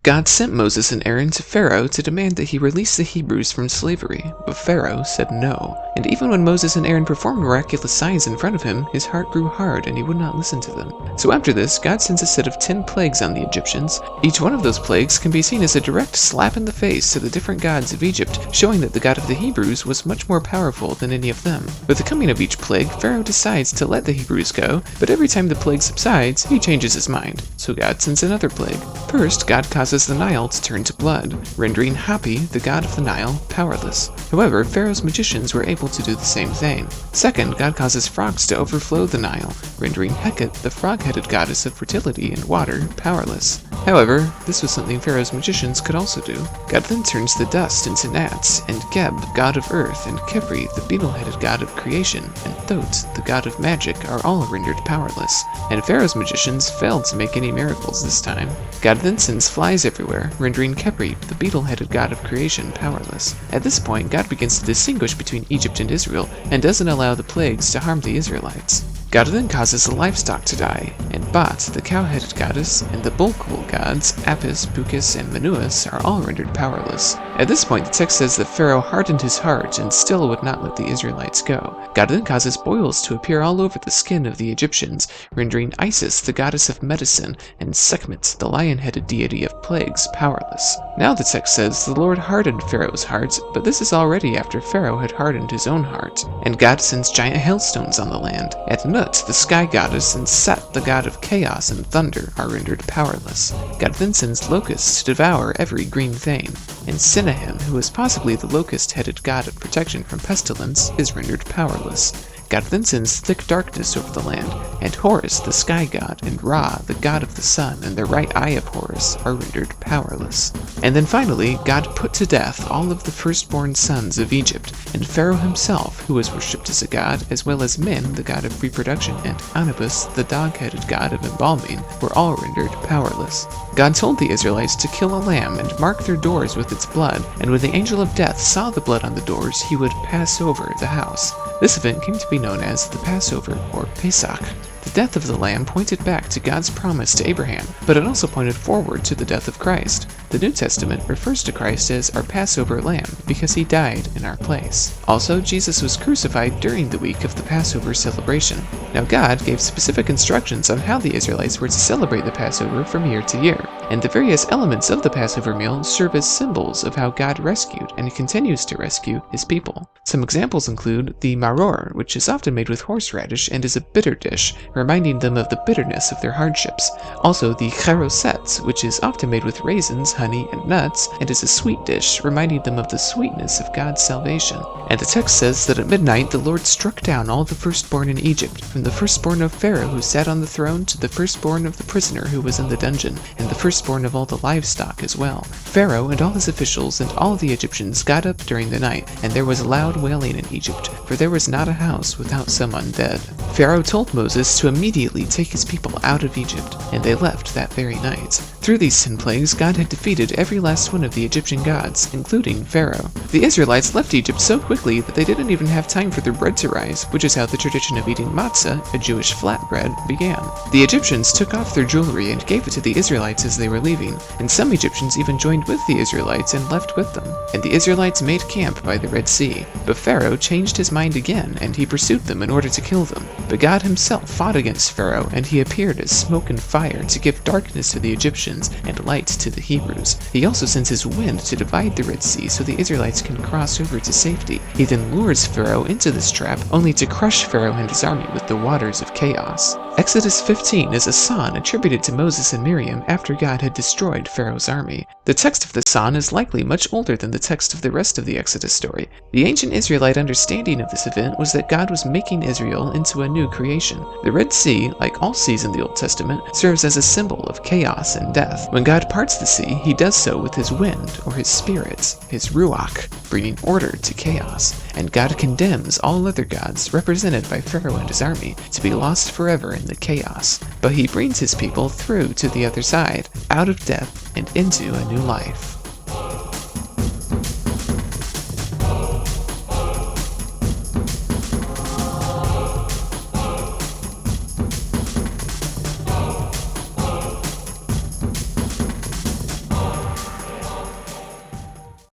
God sent Moses and Aaron to Pharaoh to demand that he release the Hebrews from slavery, but Pharaoh said no. And even when Moses and Aaron performed miraculous signs in front of him, his heart grew hard and he would not listen to them. So after this, God sends a set of 10 plagues on the Egyptians. Each one of those plagues can be seen as a direct slap in the face to the different gods of Egypt, showing that the God of the Hebrews was much more powerful than any of them. With the coming of each plague, Pharaoh decides to let the Hebrews go, but every time the plague subsides, he changes his mind. So God sends another plague. First, God causes the Nile to turn to blood, rendering Hapi, the god of the Nile, powerless. However, Pharaoh's magicians were able to do the same thing. Second, God causes frogs to overflow the Nile, rendering Heket, the frog-headed goddess of fertility and water, powerless. However, this was something Pharaoh's magicians could also do. God then turns the dust into gnats, and Geb, god of earth, and Khepri, the beetle-headed god of creation, and Thoth, the god of magic, are all rendered powerless. And Pharaoh's magicians failed to make any miracles this time. God then sends flies everywhere, rendering Khepri, the beetle-headed god of creation, powerless. At this point, God begins to distinguish between Egypt and Israel, and doesn't allow the plagues to harm the Israelites. God then causes the livestock to die, and Bat, the cow-headed goddess, and the bull-cool gods, Apis, Bukis, and Manuas, are all rendered powerless. At this point, the text says that Pharaoh hardened his heart and still would not let the Israelites go. God then causes boils to appear all over the skin of the Egyptians, rendering Isis, the goddess of medicine, and Sekhmet, the lion-headed deity of plagues, powerless. Now the text says the Lord hardened Pharaoh's heart, but this is already after Pharaoh had hardened his own heart. And God sends giant hailstones on the land. At Nut, the sky goddess, and Set, the god of chaos and thunder, are rendered powerless. God then sends locusts to devour every green thing. And Sennahem, who is possibly the locust-headed god of protection from pestilence, is rendered powerless. God then sends thick darkness over the land, and Horus, the sky god, and Ra, the god of the sun, and the right eye of Horus, are rendered powerless. And then finally, God put to death all of the firstborn sons of Egypt, and Pharaoh himself, who was worshipped as a god, as well as Min, the god of reproduction, and Anubis, the dog-headed god of embalming, were all rendered powerless. God told the Israelites to kill a lamb and mark their doors with its blood, and when the angel of death saw the blood on the doors, he would pass over the house. This event came to be known as the Passover, or Pesach. The death of the lamb pointed back to God's promise to Abraham, but it also pointed forward to the death of Christ. The New Testament refers to Christ as our Passover lamb because he died in our place. Also, Jesus was crucified during the week of the Passover celebration. Now God gave specific instructions on how the Israelites were to celebrate the Passover from year to year, and the various elements of the Passover meal serve as symbols of how God rescued and continues to rescue his people. Some examples include the maror, which is often made with horseradish and is a bitter dish, reminding them of the bitterness of their hardships. Also, the charoset, which is often made with raisins, honey, and nuts, and is a sweet dish, reminding them of the sweetness of God's salvation. And the text says that at midnight the Lord struck down all the firstborn in Egypt, from the firstborn of Pharaoh who sat on the throne to the firstborn of the prisoner who was in the dungeon, and the firstborn of all the livestock as well. Pharaoh and all his officials and all the Egyptians got up during the night, and there was loud wailing in Egypt, for there was not a house without someone dead. Pharaoh told Moses to immediately take his people out of Egypt, and they left that very night. Through these 10 plagues, God had defeated every last one of the Egyptian gods, including Pharaoh. The Israelites left Egypt so quickly that they didn't even have time for their bread to rise, which is how the tradition of eating matzah, a Jewish flatbread, began. The Egyptians took off their jewelry and gave it to the Israelites as they were leaving, and some Egyptians even joined with the Israelites and left with them. And the Israelites made camp by the Red Sea. But Pharaoh changed his mind again, and he pursued them in order to kill them. But God himself fought against Pharaoh, and he appeared as smoke and fire to give darkness to the Egyptians and light to the Hebrews. He also sends his wind to divide the Red Sea so the Israelites can cross over to safety. He then lures Pharaoh into this trap, only to crush Pharaoh and his army with the waters of chaos. Exodus 15 is a song attributed to Moses and Miriam after God had destroyed Pharaoh's army. The text of the song is likely much older than the text of the rest of the Exodus story. The ancient Israelite understanding of this event was that God was making Israel into a new creation. The Red Sea, like all seas in the Old Testament, serves as a symbol of chaos and death. When God parts the sea, he does so with his wind, or his spirits, his ruach, bringing order to chaos. And God condemns all other gods, represented by Pharaoh and his army, to be lost forever in the chaos. But he brings his people through to the other side, out of death and into a new life.